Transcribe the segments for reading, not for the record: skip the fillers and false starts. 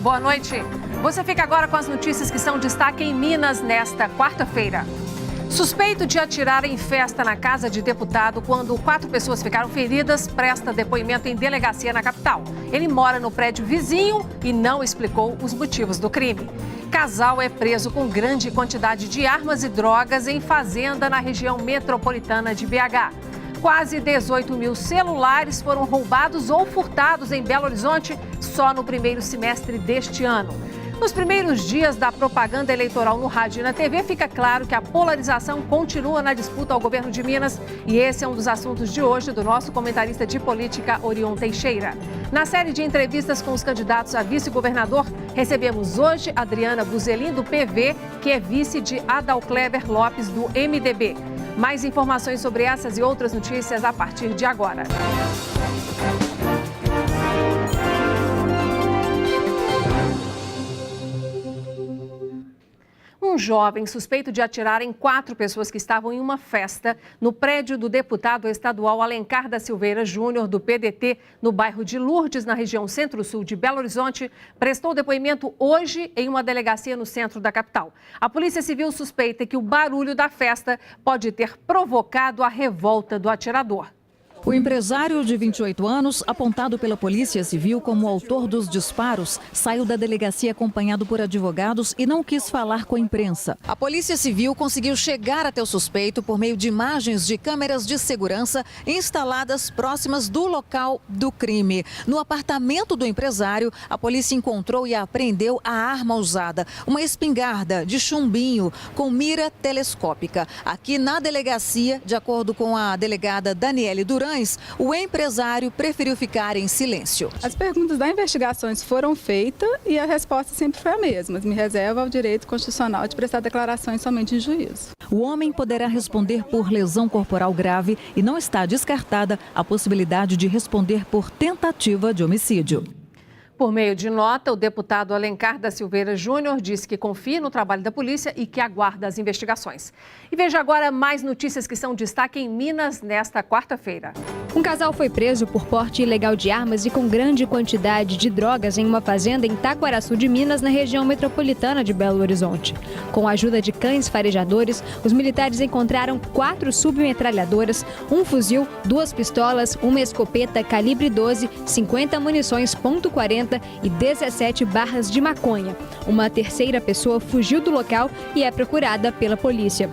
Boa noite. Você fica agora com as notícias que são destaque em Minas nesta quarta-feira. Suspeito de atirar em festa na casa de deputado quando 4 pessoas ficaram feridas, presta depoimento em delegacia na capital. Ele mora no prédio vizinho e não explicou os motivos do crime. Casal é preso com grande quantidade de armas e drogas em fazenda na região metropolitana de BH. Quase 18 mil celulares foram roubados ou furtados em Belo Horizonte só no primeiro semestre deste ano. Nos primeiros dias da propaganda eleitoral no rádio e na TV, fica claro que a polarização continua na disputa ao governo de Minas. E esse é um dos assuntos de hoje do nosso comentarista de política, Orion Teixeira. Na série de entrevistas com os candidatos a vice-governador, recebemos hoje Adriana Buzelin, do PV, que é vice de Adalcleber Lopes, do MDB. Mais informações sobre essas e outras notícias a partir de agora. Um jovem suspeito de atirar em 4 pessoas que estavam em uma festa no prédio do deputado estadual Alencar da Silveira Júnior, do PDT, no bairro de Lourdes, na região centro-sul de Belo Horizonte, prestou depoimento hoje em uma delegacia no centro da capital. A Polícia Civil suspeita que o barulho da festa pode ter provocado a revolta do atirador. O empresário de 28 anos, apontado pela Polícia Civil como autor dos disparos, saiu da delegacia acompanhado por advogados e não quis falar com a imprensa. A Polícia Civil conseguiu chegar até o suspeito por meio de imagens de câmeras de segurança instaladas próximas do local do crime. No apartamento do empresário, a polícia encontrou e apreendeu a arma usada, uma espingarda de chumbinho com mira telescópica. Aqui na delegacia, de acordo com a delegada Daniele Duran, o empresário preferiu ficar em silêncio. As perguntas das investigações foram feitas e a resposta sempre foi a mesma. Me reserva ao direito constitucional de prestar declarações somente em juízo. O homem poderá responder por lesão corporal grave e não está descartada a possibilidade de responder por tentativa de homicídio. Por meio de nota, o deputado Alencar da Silveira Júnior disse que confia no trabalho da polícia e que aguarda as investigações. E veja agora mais notícias que são destaque em Minas nesta quarta-feira. Um casal foi preso por porte ilegal de armas e com grande quantidade de drogas em uma fazenda em Taquaraçu de Minas, na região metropolitana de Belo Horizonte. Com a ajuda de cães farejadores, os militares encontraram 4 submetralhadoras, um fuzil, 2 pistolas, uma escopeta calibre 12, 50 munições .40 e 17 barras de maconha. Uma terceira pessoa fugiu do local e é procurada pela polícia.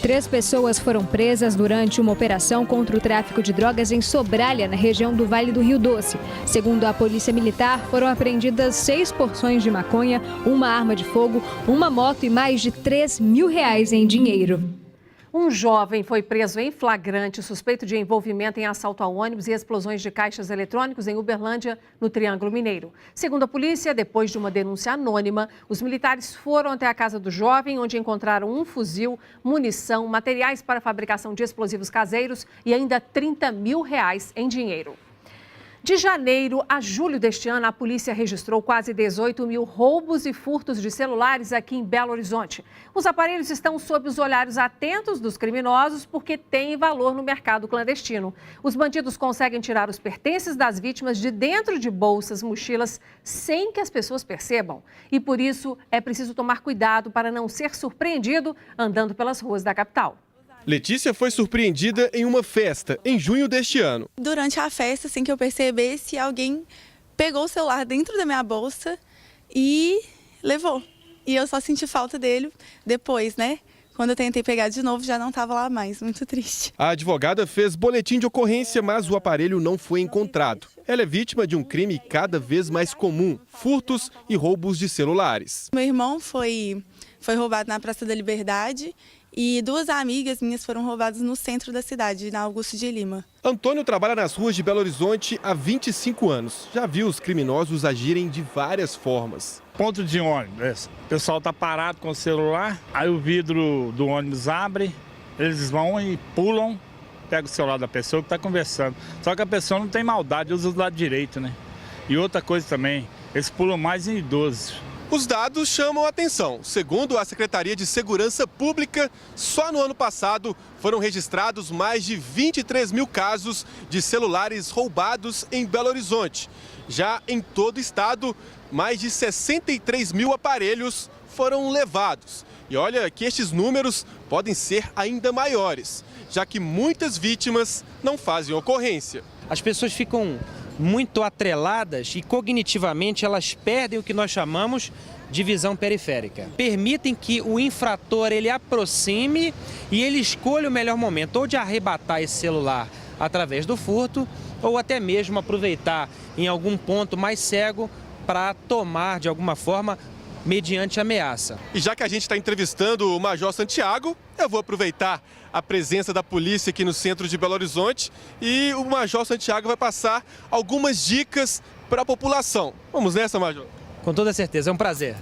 3 pessoas foram presas durante uma operação contra o tráfico de drogas em Sobralha, na região do Vale do Rio Doce. Segundo a Polícia Militar, foram apreendidas 6 porções de maconha, uma arma de fogo, uma moto e mais de R$3 mil em dinheiro. Um jovem foi preso em flagrante, suspeito de envolvimento em assalto a ônibus e explosões de caixas eletrônicos em Uberlândia, no Triângulo Mineiro. Segundo a polícia, depois de uma denúncia anônima, os militares foram até a casa do jovem, onde encontraram um fuzil, munição, materiais para fabricação de explosivos caseiros e ainda R$30 mil em dinheiro. De janeiro a julho deste ano, a polícia registrou quase 18 mil roubos e furtos de celulares aqui em Belo Horizonte. Os aparelhos estão sob os olhares atentos dos criminosos porque têm valor no mercado clandestino. Os bandidos conseguem tirar os pertences das vítimas de dentro de bolsas, mochilas, sem que as pessoas percebam. E por isso é preciso tomar cuidado para não ser surpreendido andando pelas ruas da capital. Letícia foi surpreendida em uma festa, em junho deste ano. Durante a festa, sem que eu percebesse, alguém pegou o celular dentro da minha bolsa e levou. E eu só senti falta dele depois, né? Quando eu tentei pegar de novo, já não estava lá mais. Muito triste. A advogada fez boletim de ocorrência, mas o aparelho não foi encontrado. Ela é vítima de um crime cada vez mais comum, furtos e roubos de celulares. Meu irmão foi roubado na Praça da Liberdade. E 2 amigas minhas foram roubadas no centro da cidade, na Augusto de Lima. Antônio trabalha nas ruas de Belo Horizonte há 25 anos. Já viu os criminosos agirem de várias formas. Ponto de ônibus, o pessoal está parado com o celular, aí o vidro do ônibus abre, eles vão e pulam, pegam o celular da pessoa que está conversando. Só que a pessoa não tem maldade, usa do lado direito, né? E outra coisa também, eles pulam mais em idosos. Os dados chamam a atenção. Segundo a Secretaria de Segurança Pública, só no ano passado foram registrados mais de 23 mil casos de celulares roubados em Belo Horizonte. Já em todo o estado, mais de 63 mil aparelhos foram levados. E olha que estes números podem ser ainda maiores, já que muitas vítimas não fazem ocorrência. As pessoas ficam muito atreladas e cognitivamente elas perdem o que nós chamamos de visão periférica. Permitem que o infrator ele aproxime e ele escolha o melhor momento, ou de arrebatar esse celular através do furto, ou até mesmo aproveitar em algum ponto mais cego para tomar de alguma forma mediante ameaça. E já que a gente está entrevistando o Major Santiago, eu vou aproveitar a presença da polícia aqui no centro de Belo Horizonte e o Major Santiago vai passar algumas dicas para a população. Vamos nessa, Major? Com toda certeza, é um prazer.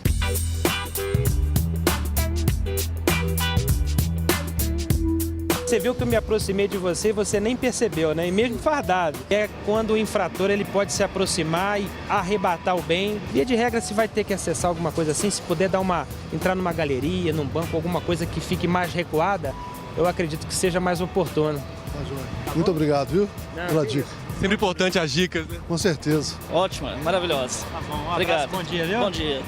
Você viu que eu me aproximei de você e você nem percebeu, né? E mesmo fardado. É quando o infrator ele pode se aproximar e arrebatar o bem. Via de regra, se vai ter que acessar alguma coisa assim, se puder entrar numa galeria, num banco, alguma coisa que fique mais recuada, eu acredito que seja mais oportuno. Muito obrigado, viu? Pela dica. Sempre importante as dicas, né? Com certeza. Ótima, maravilhosa. Tá bom, um obrigado. Abraço, bom dia, viu? Bom dia.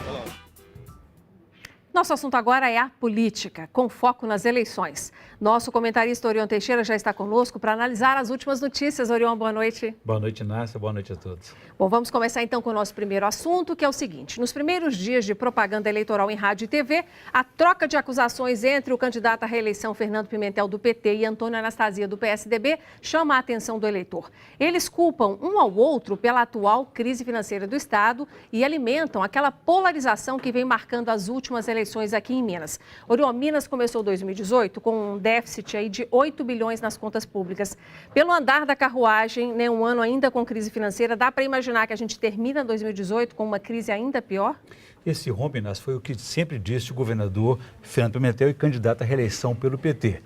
Nosso assunto agora é a política, com foco nas eleições. Nosso comentarista Orion Teixeira já está conosco para analisar as últimas notícias. Orion, boa noite. Boa noite, Nácia. Boa noite a todos. Bom, vamos começar então com o nosso primeiro assunto, que é o seguinte. Nos primeiros dias de propaganda eleitoral em rádio e TV, a troca de acusações entre o candidato à reeleição Fernando Pimentel do PT e Antônio Anastasia do PSDB chama a atenção do eleitor. Eles culpam um ao outro pela atual crise financeira do Estado e alimentam aquela polarização que vem marcando as últimas eleições aqui em Minas. Orion, Minas começou 2018 com um déficit aí de 8 bilhões nas contas públicas. Pelo andar da carruagem, né, um ano ainda com crise financeira, dá para imaginar que a gente termina 2018 com uma crise ainda pior? Esse rompe, Nácia, foi o que sempre disse o governador Fernando Pimentel e candidato à reeleição pelo PT.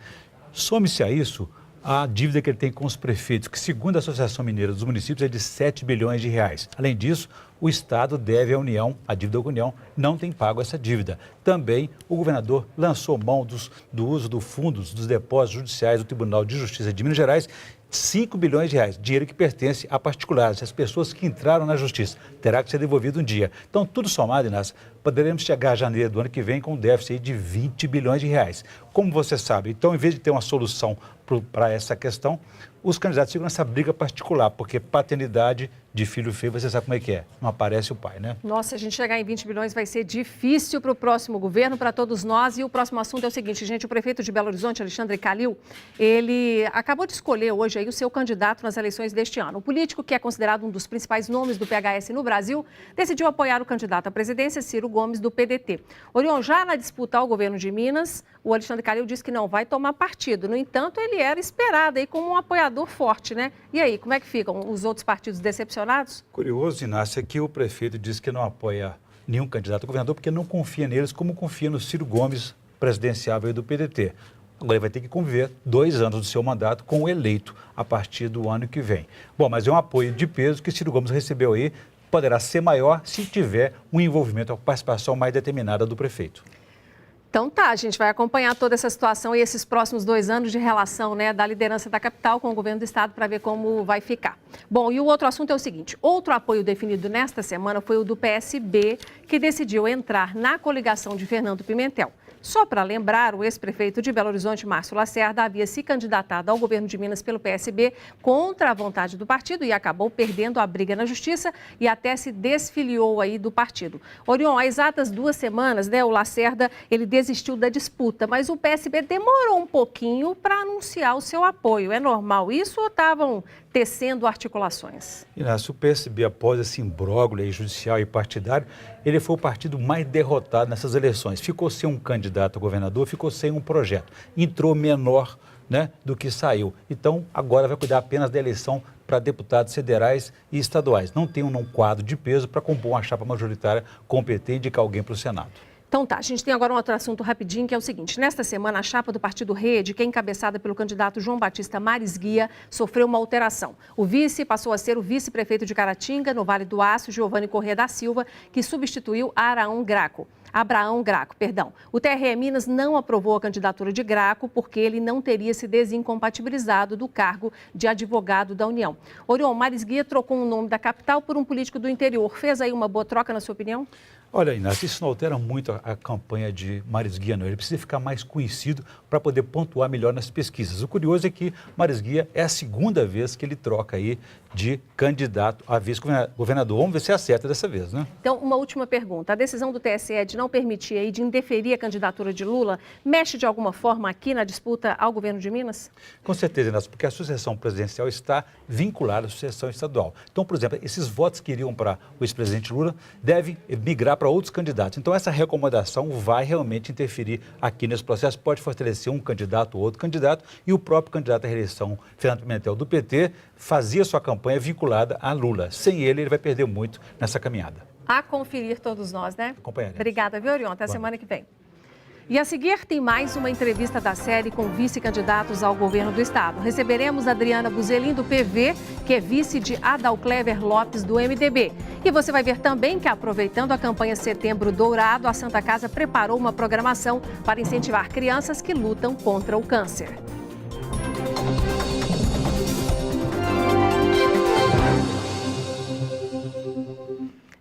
Some-se a isso a dívida que ele tem com os prefeitos, que segundo a Associação Mineira dos Municípios é de 7 bilhões de reais. Além disso, o Estado deve à União, a dívida da União, não tem pago essa dívida. Também o governador lançou mão do uso dos fundos dos depósitos judiciais do Tribunal de Justiça de Minas Gerais, 5 bilhões de reais, dinheiro que pertence a particulares, as pessoas que entraram na justiça. Terá que ser devolvido um dia. Então, tudo somado, Inácio, poderemos chegar a janeiro do ano que vem com um déficit de 20 bilhões de reais. Como você sabe, então, em vez de ter uma solução para essa questão, os candidatos ficam nessa briga particular, porque paternidade de filho feio, você sabe como é que é, não aparece o pai, né? Nossa, se a gente chegar em 20 bilhões vai ser difícil para o próximo governo, para todos nós. E o próximo assunto é o seguinte, gente, o prefeito de Belo Horizonte, Alexandre Calil, ele acabou de escolher hoje aí o seu candidato nas eleições deste ano. O político, que é considerado um dos principais nomes do PHS no Brasil, decidiu apoiar o candidato à presidência, Ciro Gomes, do PDT. Orion, já na disputa ao governo de Minas, o Alexandre Calil disse que não vai tomar partido. No entanto, ele era esperado aí como um apoiador forte, né? E aí, como é que ficam os outros partidos decepcionados? Curioso, Inácio, é que o prefeito disse que não apoia nenhum candidato a governador porque não confia neles como confia no Ciro Gomes, presidenciável do PDT. Agora ele vai ter que conviver 2 anos do seu mandato com o eleito a partir do ano que vem. Bom, mas é um apoio de peso que Ciro Gomes recebeu aí, poderá ser maior se tiver um envolvimento, uma participação mais determinada do prefeito. Então tá, a gente vai acompanhar toda essa situação e esses próximos 2 anos de relação, né, da liderança da capital com o governo do estado para ver como vai ficar. Bom, e o outro assunto é o seguinte, outro apoio definido nesta semana foi o do PSB, que decidiu entrar na coligação de Fernando Pimentel. Só para lembrar, o ex-prefeito de Belo Horizonte, Márcio Lacerda, havia se candidatado ao governo de Minas pelo PSB contra a vontade do partido e acabou perdendo a briga na justiça e até se desfiliou aí do partido. Orion, há exatas 2 semanas, né, o Lacerda, ele desistiu da disputa, mas o PSB demorou um pouquinho para anunciar o seu apoio. É normal isso ou estavam tecendo articulações? Inácio, o PSB, após esse imbróglio judicial e partidário, ele foi o partido mais derrotado nessas eleições. Ficou sem um candidato a governador, ficou sem um projeto. Entrou menor, né, do que saiu. Então, agora vai cuidar apenas da eleição para deputados federais e estaduais. Não tem um quadro de peso para compor uma chapa majoritária com o PT e indicar alguém para o Senado. Então tá, a gente tem agora um outro assunto rapidinho, que é o seguinte. Nesta semana, a chapa do Partido Rede, que é encabeçada pelo candidato João Batista Marisguia, sofreu uma alteração. O vice passou a ser o vice-prefeito de Caratinga, no Vale do Aço, Giovanni Corrêa da Silva, que substituiu Abraão Graco. O TRE Minas não aprovou a candidatura de Graco porque ele não teria se desincompatibilizado do cargo de advogado da União. Orion, Marisguia trocou o nome da capital por um político do interior. Fez aí uma boa troca, na sua opinião? Olha, Inácio, isso não altera muito a campanha de Marisguia, não. Ele precisa ficar mais conhecido para poder pontuar melhor nas pesquisas. O curioso é que Marisguia é a segunda vez que ele troca aí de candidato a vice-governador. Vamos ver se acerta dessa vez, né? Então, uma última pergunta. A decisão do TSE de não permitir aí, de indeferir a candidatura de Lula, mexe de alguma forma aqui na disputa ao governo de Minas? Com certeza, Inácio, porque a sucessão presidencial está vinculada à sucessão estadual. Então, por exemplo, esses votos que iriam para o ex-presidente Lula devem migrar para outros candidatos. Então, essa recomodação vai realmente interferir aqui nesse processo, pode fortalecer um candidato ou outro candidato, e o próprio candidato à reeleição, Fernando Pimentel, do PT, fazia sua campanha vinculada a Lula. Sem ele vai perder muito nessa caminhada. A conferir todos nós, né? Acompanharemos. Obrigada, viu, Orion? Até a semana que vem. E a seguir tem mais uma entrevista da série com vice-candidatos ao governo do estado. Receberemos Adriana Buzelin, do PV, que é vice de Adalclever Lopes, do MDB. E você vai ver também que, aproveitando a campanha Setembro Dourado, a Santa Casa preparou uma programação para incentivar crianças que lutam contra o câncer.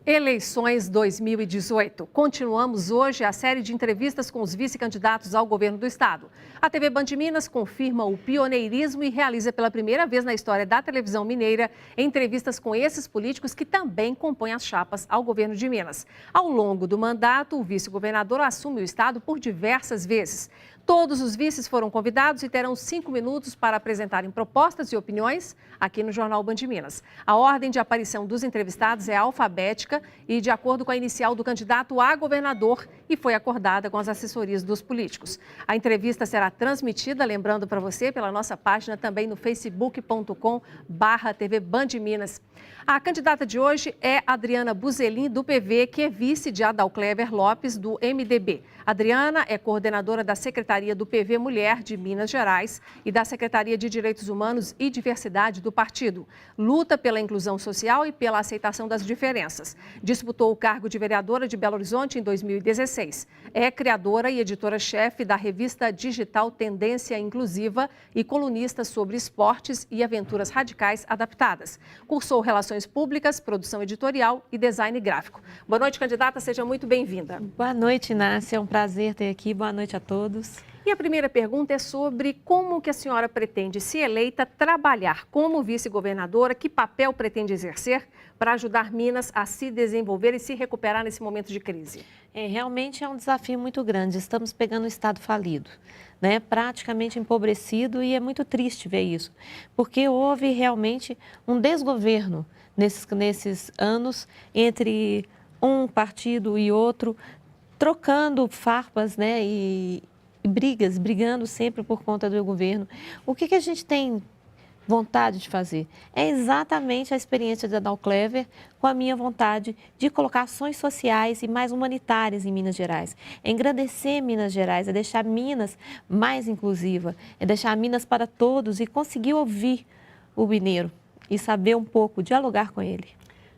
Eleições 2018. Continuamos hoje a série de entrevistas com os vice-candidatos ao governo do estado. A TV Band Minas confirma o pioneirismo e realiza pela primeira vez na história da televisão mineira entrevistas com esses políticos que também compõem as chapas ao governo de Minas. Ao longo do mandato, o vice-governador assume o estado por diversas vezes. Todos os vices foram convidados e terão 5 minutos para apresentarem propostas e opiniões aqui no Jornal Band Minas. A ordem de aparição dos entrevistados é alfabética e de acordo com a inicial do candidato a governador e foi acordada com as assessorias dos políticos. A entrevista será transmitida, lembrando para você, pela nossa página também no facebook.com/TV Band Minas. A candidata de hoje é Adriana Buzelin, do PV, que é vice de Adalclever Lopes, do MDB. Adriana é coordenadora da Secretaria do PV Mulher de Minas Gerais e da Secretaria de Direitos Humanos e Diversidade do partido. Luta pela inclusão social e pela aceitação das diferenças. Disputou o cargo de vereadora de Belo Horizonte em 2016. É criadora e editora-chefe da revista digital Tendência Inclusiva e colunista sobre esportes e aventuras radicais adaptadas. Cursou Relações Públicas, Produção Editorial e Design Gráfico. Boa noite, candidata. Seja muito bem-vinda. Boa noite, Inácia. É um prazer ter aqui. Boa noite a todos. E a primeira pergunta é sobre como que a senhora pretende, se eleita, trabalhar como vice-governadora, que papel pretende exercer para ajudar Minas a se desenvolver e se recuperar nesse momento de crise? Realmente é um desafio muito grande. Estamos pegando um estado falido, né? Praticamente empobrecido, e é muito triste ver isso, porque houve realmente um desgoverno nesses anos entre um partido e outro, trocando farpas, né? E brigando sempre por conta do governo. O que a gente tem vontade de fazer? É exatamente a experiência da Adalclever com a minha vontade de colocar ações sociais e mais humanitárias em Minas Gerais. É engrandecer Minas Gerais, é deixar Minas mais inclusiva, é deixar Minas para todos e conseguir ouvir o mineiro e saber um pouco, dialogar com ele.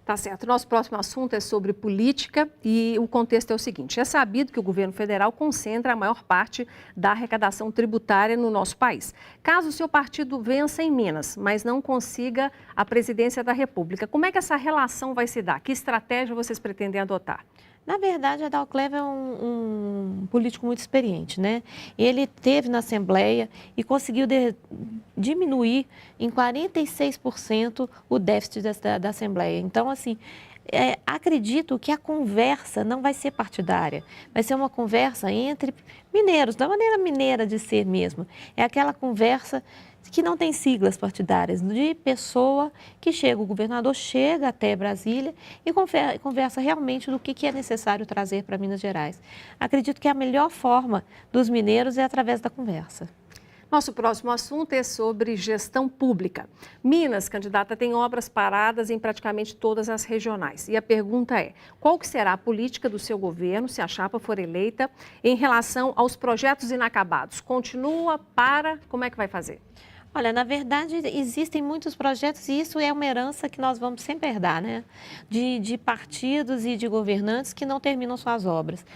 Tá certo. Nosso próximo assunto é sobre política e o contexto é o seguinte. É sabido que o governo federal concentra a maior parte da arrecadação tributária no nosso país. Caso o seu partido vença em Minas, mas não consiga a presidência da República, como é que essa relação vai se dar? Que estratégia vocês pretendem adotar? Na verdade, Adalclever é um político muito experiente, né? Ele teve na Assembleia e conseguiu diminuir em 46% o déficit da Assembleia. Então, assim, acredito que a conversa não vai ser partidária, vai ser uma conversa entre mineiros, da maneira mineira de ser mesmo. É aquela conversa que não tem siglas partidárias, de pessoa que chega, o governador chega até Brasília e conversa realmente do que é necessário trazer para Minas Gerais. Acredito que a melhor forma dos mineiros é através da conversa. Nosso próximo assunto é sobre gestão pública. Minas, candidata, tem obras paradas em praticamente todas as regionais. E a pergunta é, qual que será a política do seu governo, se a chapa for eleita, em relação aos projetos inacabados? Continua, para, como é que vai fazer? Olha, na verdade, existem muitos projetos e isso é uma herança que nós vamos sempre herdar, né? De partidos e de governantes que não terminam suas obras.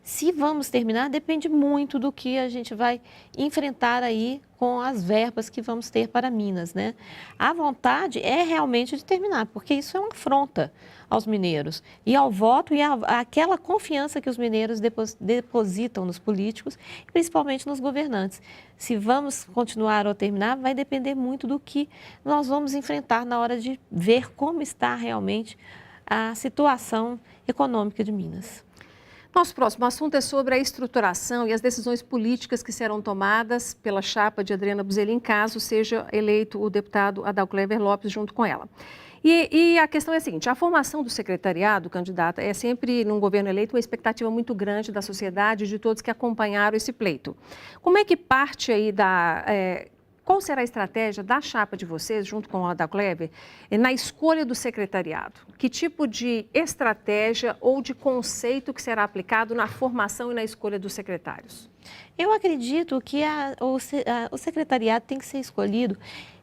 Se vamos terminar, depende muito do que a gente vai enfrentar aí com as verbas que vamos ter para Minas, né? A vontade é realmente de terminar, porque isso é uma afronta aos mineiros e ao voto e àquela confiança que os mineiros depositam nos políticos, principalmente nos governantes. Se vamos continuar ou terminar, vai depender muito do que nós vamos enfrentar na hora de ver como está realmente a situação econômica de Minas. Nosso próximo assunto é sobre a estruturação e as decisões políticas que serão tomadas pela chapa de Adriana Buzelin, caso seja eleito o deputado Adalclever Lopes junto com ela. E a questão é a seguinte, a formação do secretariado, candidata, é sempre, num governo eleito, uma expectativa muito grande da sociedade e de todos que acompanharam esse pleito. Como é que parte aí qual será a estratégia da chapa de vocês, junto com o Adalclever, na escolha do secretariado? Que tipo de estratégia ou de conceito que será aplicado na formação e na escolha dos secretários? Eu acredito que o secretariado tem que ser escolhido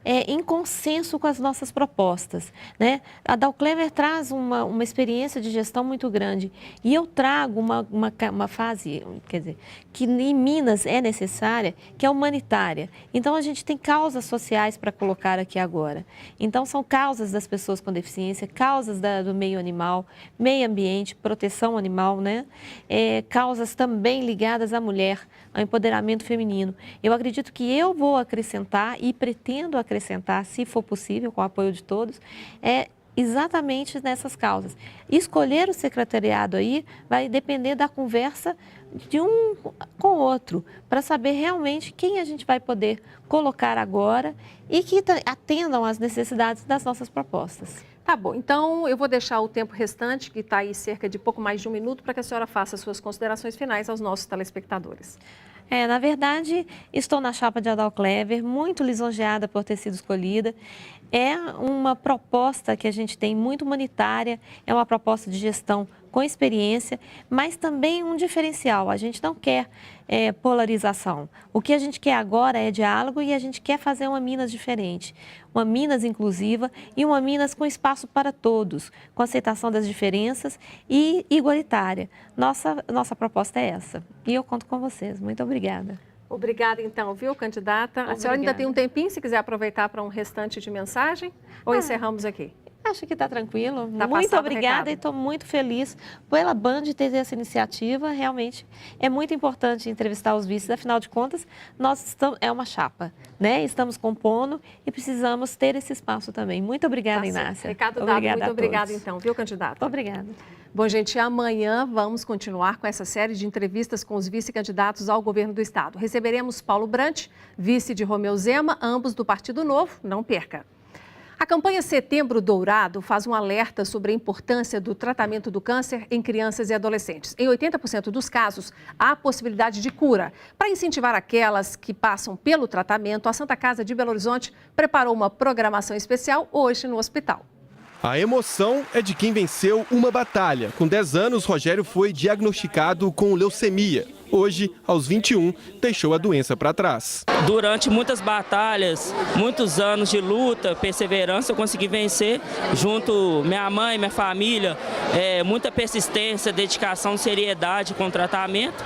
em consenso com as nossas propostas, né? A Adalclever traz uma experiência de gestão muito grande e eu trago uma fase, quer dizer, que em Minas é necessária, que é humanitária. Então, a gente tem causas sociais para colocar aqui agora. Então, são causas das pessoas com deficiência, causas do meio animal, meio ambiente, proteção animal, né? Causas também ligadas à mulher, ao empoderamento feminino. Eu acredito que eu vou acrescentar e pretendo acrescentar, se for possível, com o apoio de todos, exatamente nessas causas. Escolher o secretariado aí vai depender da conversa de um com o outro, para saber realmente quem a gente vai poder colocar agora e que atendam às necessidades das nossas propostas. Tá bom, então eu vou deixar o tempo restante, que está aí cerca de pouco mais de 1 minuto, para que a senhora faça suas considerações finais aos nossos telespectadores. Na verdade, estou na chapa de Adalclever, muito lisonjeada por ter sido escolhida. É uma proposta que a gente tem muito humanitária, é uma proposta de gestão com experiência, mas também um diferencial. A gente não quer polarização. O que a gente quer agora é diálogo e a gente quer fazer uma Minas diferente. Uma Minas inclusiva e uma Minas com espaço para todos, com aceitação das diferenças e igualitária. Nossa proposta é essa. E eu conto com vocês. Muito obrigada. Obrigada, então, viu, candidata? A senhora ainda tem um tempinho, se quiser aproveitar para um restante de mensagem, ou encerramos aqui? Acho que está tranquilo. Muito obrigada e estou muito feliz pela Band ter essa iniciativa. Realmente é muito importante entrevistar os vices, afinal de contas, é uma chapa, né? Estamos compondo e precisamos ter esse espaço também. Muito obrigada, Inácia. Recado dado, muito obrigada, então, viu, candidata? Obrigada. Bom, gente, amanhã vamos continuar com essa série de entrevistas com os vice-candidatos ao governo do estado. Receberemos Paulo Brant, vice de Romeu Zema, ambos do Partido Novo. Não perca. A campanha Setembro Dourado faz um alerta sobre a importância do tratamento do câncer em crianças e adolescentes. Em 80% dos casos, há possibilidade de cura. Para incentivar aquelas que passam pelo tratamento, a Santa Casa de Belo Horizonte preparou uma programação especial hoje no hospital. A emoção é de quem venceu uma batalha. Com 10 anos, Rogério foi diagnosticado com leucemia. Hoje, aos 21, deixou a doença para trás. Durante muitas batalhas, muitos anos de luta, perseverança, eu consegui vencer junto minha mãe, minha família, muita persistência, dedicação, seriedade com o tratamento.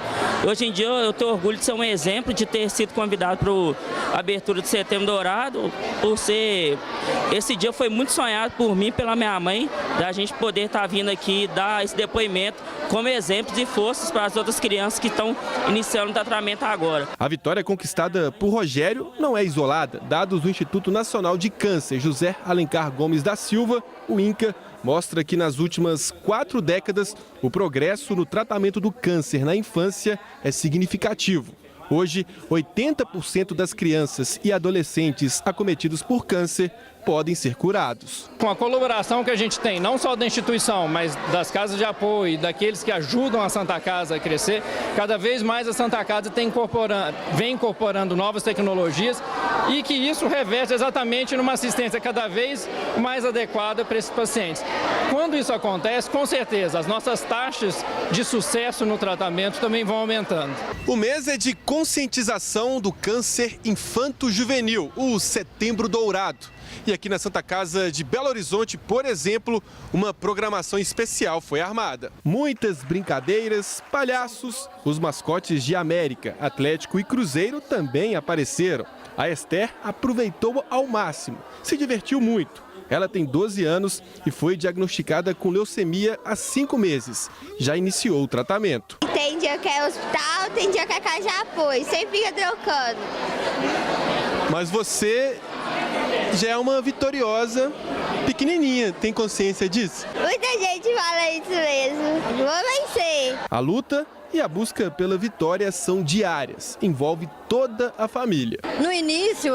Hoje em dia eu tenho orgulho de ser um exemplo, de ter sido convidado para a abertura do Setembro Dourado, por ser... Esse dia foi muito sonhado por mim, pela minha mãe, da gente poder estar vindo aqui dar esse depoimento como exemplo de forças para as outras crianças que estão iniciando o tratamento agora. A vitória conquistada por Rogério não é isolada. Dados do Instituto Nacional de Câncer, José Alencar Gomes da Silva, o INCA, mostra que nas últimas 4 décadas, o progresso no tratamento do câncer na infância é significativo. Hoje, 80% das crianças e adolescentes acometidos por câncer podem ser curados. Com a colaboração que a gente tem, não só da instituição, mas das casas de apoio, daqueles que ajudam a Santa Casa a crescer, cada vez mais a Santa Casa vem incorporando novas tecnologias e que isso reverte exatamente numa assistência cada vez mais adequada para esses pacientes. Quando isso acontece, com certeza, as nossas taxas de sucesso no tratamento também vão aumentando. O mês é de conscientização do câncer infanto-juvenil, o Setembro Dourado. E aqui na Santa Casa de Belo Horizonte, por exemplo, uma programação especial foi armada. Muitas brincadeiras, palhaços, os mascotes de América, Atlético e Cruzeiro também apareceram. A Esther aproveitou ao máximo, se divertiu muito. Ela tem 12 anos e foi diagnosticada com leucemia há 5 meses. Já iniciou o tratamento. Tem dia que é hospital, tem dia que é casa de apoio, sempre fica trocando. Mas você já é uma vitoriosa pequenininha, tem consciência disso? Muita gente fala isso mesmo. Vou vencer. A luta e a busca pela vitória são diárias, envolve toda a família. No início,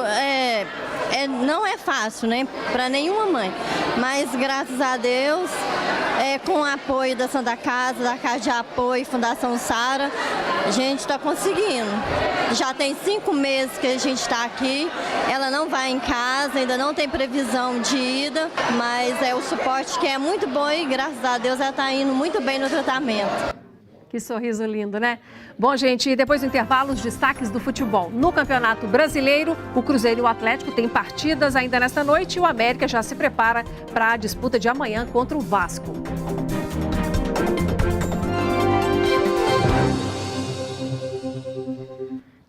não é fácil, né, para nenhuma mãe, mas graças a Deus, com o apoio da Santa Casa, da Casa de Apoio, Fundação Sara, a gente está conseguindo. Já tem 5 meses que a gente está aqui, ela não vai em casa, ainda não tem previsão de ida, mas o suporte que é muito bom e graças a Deus ela está indo muito bem no tratamento. Que sorriso lindo, né? Bom, gente, depois do intervalo, os destaques do futebol. No Campeonato Brasileiro, o Cruzeiro e o Atlético têm partidas ainda nesta noite e o América já se prepara para a disputa de amanhã contra o Vasco.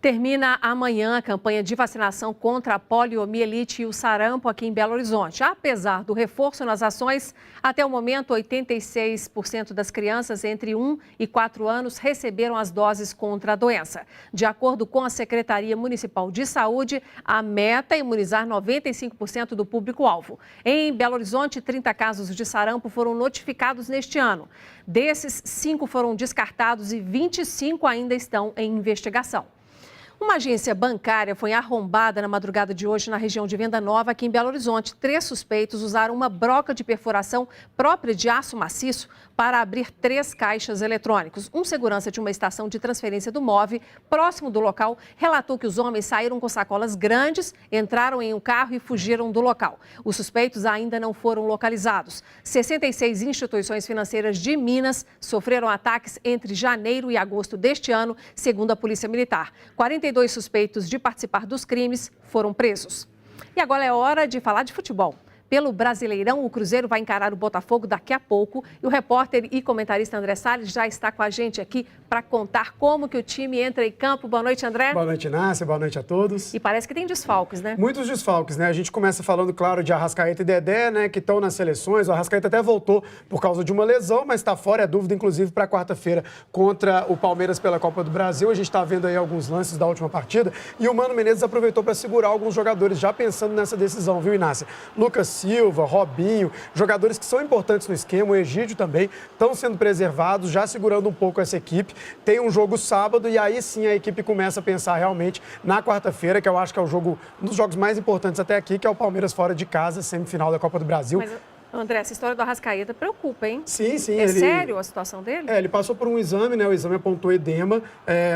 Termina amanhã a campanha de vacinação contra a poliomielite e o sarampo aqui em Belo Horizonte. Apesar do reforço nas ações, até o momento 86% das crianças entre 1 e 4 anos receberam as doses contra a doença. De acordo com a Secretaria Municipal de Saúde, a meta é imunizar 95% do público-alvo. Em Belo Horizonte, 30 casos de sarampo foram notificados neste ano. Desses, 5 foram descartados e 25 ainda estão em investigação. Uma agência bancária foi arrombada na madrugada de hoje na região de Venda Nova, aqui em Belo Horizonte. 3 suspeitos usaram uma broca de perfuração própria de aço maciço para abrir 3 caixas eletrônicos. Um segurança de uma estação de transferência do MOVE, próximo do local, relatou que os homens saíram com sacolas grandes, entraram em um carro e fugiram do local. Os suspeitos ainda não foram localizados. 66 instituições financeiras de Minas sofreram ataques entre janeiro e agosto deste ano, segundo a Polícia Militar. 42 suspeitos de participar dos crimes foram presos. E agora é hora de falar de futebol. Pelo Brasileirão, o Cruzeiro vai encarar o Botafogo daqui a pouco. E o repórter e comentarista André Salles já está com a gente aqui para contar como que o time entra em campo. Boa noite, André. Boa noite, Inácia. Boa noite a todos. E parece que tem desfalques, né? Muitos desfalques, né? A gente começa falando, claro, de Arrascaeta e Dedé, né? Que estão nas seleções. O Arrascaeta até voltou por causa de uma lesão, mas está fora. É dúvida, inclusive, para quarta-feira contra o Palmeiras pela Copa do Brasil. A gente está vendo aí alguns lances da última partida. E o Mano Menezes aproveitou para segurar alguns jogadores, já pensando nessa decisão, viu, Inácia? Lucas Silva, Robinho, jogadores que são importantes no esquema, o Egídio também, estão sendo preservados, já segurando um pouco essa equipe. Tem um jogo sábado e aí sim a equipe começa a pensar realmente na quarta-feira, que eu acho que é um dos jogos mais importantes até aqui, que é o Palmeiras fora de casa, semifinal da Copa do Brasil. Mas, André, essa história do Arrascaeta preocupa, hein? Sim. Sério a situação dele? Ele passou por um exame, né? O exame apontou edema.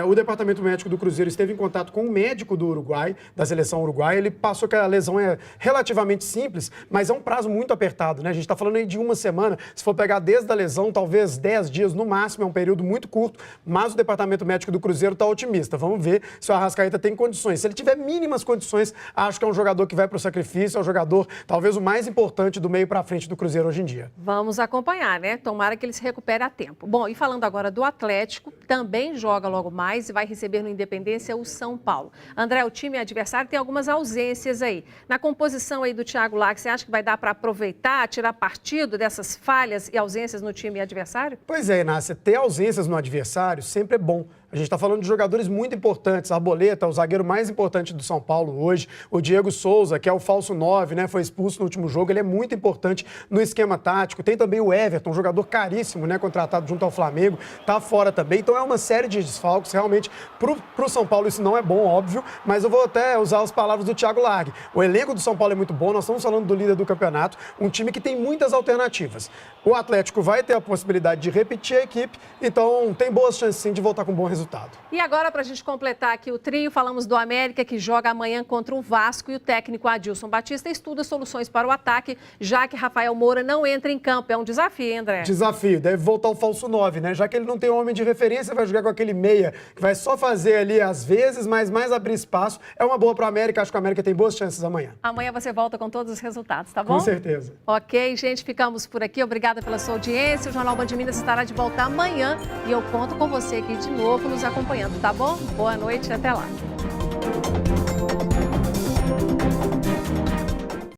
O departamento médico do Cruzeiro esteve em contato com o médico do Uruguai, da seleção uruguaia. Ele passou que a lesão é relativamente simples, mas é um prazo muito apertado, né? A gente está falando aí de uma semana. Se for pegar desde a lesão, talvez 10 dias no máximo, é um período muito curto, mas o departamento médico do Cruzeiro está otimista. Vamos ver se o Arrascaeta tem condições. Se ele tiver mínimas condições, acho que é um jogador que vai para o sacrifício, é um jogador talvez o mais importante do meio para frente do Cruzeiro hoje em dia. Vamos acompanhar, né? Tomara que ele se recupere a tempo. Bom, e falando agora do Atlético, também joga logo mais e vai receber no Independência o São Paulo. André, o time adversário tem algumas ausências aí. Na composição aí do Thiago Lac, você acha que vai dar para aproveitar, tirar partido dessas falhas e ausências no time adversário? Pois é, Inácia, ter ausências no adversário sempre é bom. A gente está falando de jogadores muito importantes. Arboleta, o zagueiro mais importante do São Paulo hoje. O Diego Souza, que é o falso 9, né? Foi expulso no último jogo. Ele é muito importante no esquema tático. Tem também o Everton, um jogador caríssimo, né? Contratado junto ao Flamengo. Tá fora também. Então é uma série de desfalques. Realmente, pro São Paulo isso não é bom, óbvio. Mas eu vou até usar as palavras do Thiago Largue. O elenco do São Paulo é muito bom. Nós estamos falando do líder do campeonato. Um time que tem muitas alternativas. O Atlético vai ter a possibilidade de repetir a equipe. Então tem boas chances sim de voltar com um bom resultado. E agora, para a gente completar aqui o trio, falamos do América, que joga amanhã contra o Vasco, e o técnico Adilson Batista estuda soluções para o ataque, já que Rafael Moura não entra em campo. É um desafio, hein, André? Desafio, deve voltar o falso 9, né? Já que ele não tem homem de referência, vai jogar com aquele meia, que vai só fazer ali às vezes, mas mais abrir espaço. É uma boa para o América, acho que o América tem boas chances amanhã. Amanhã você volta com todos os resultados, tá bom? Com certeza. Ok, gente, ficamos por aqui. Obrigada pela sua audiência. O Jornal Band Minas estará de volta amanhã e eu conto com você aqui de novo nos acompanhando, tá bom? Boa noite e até lá.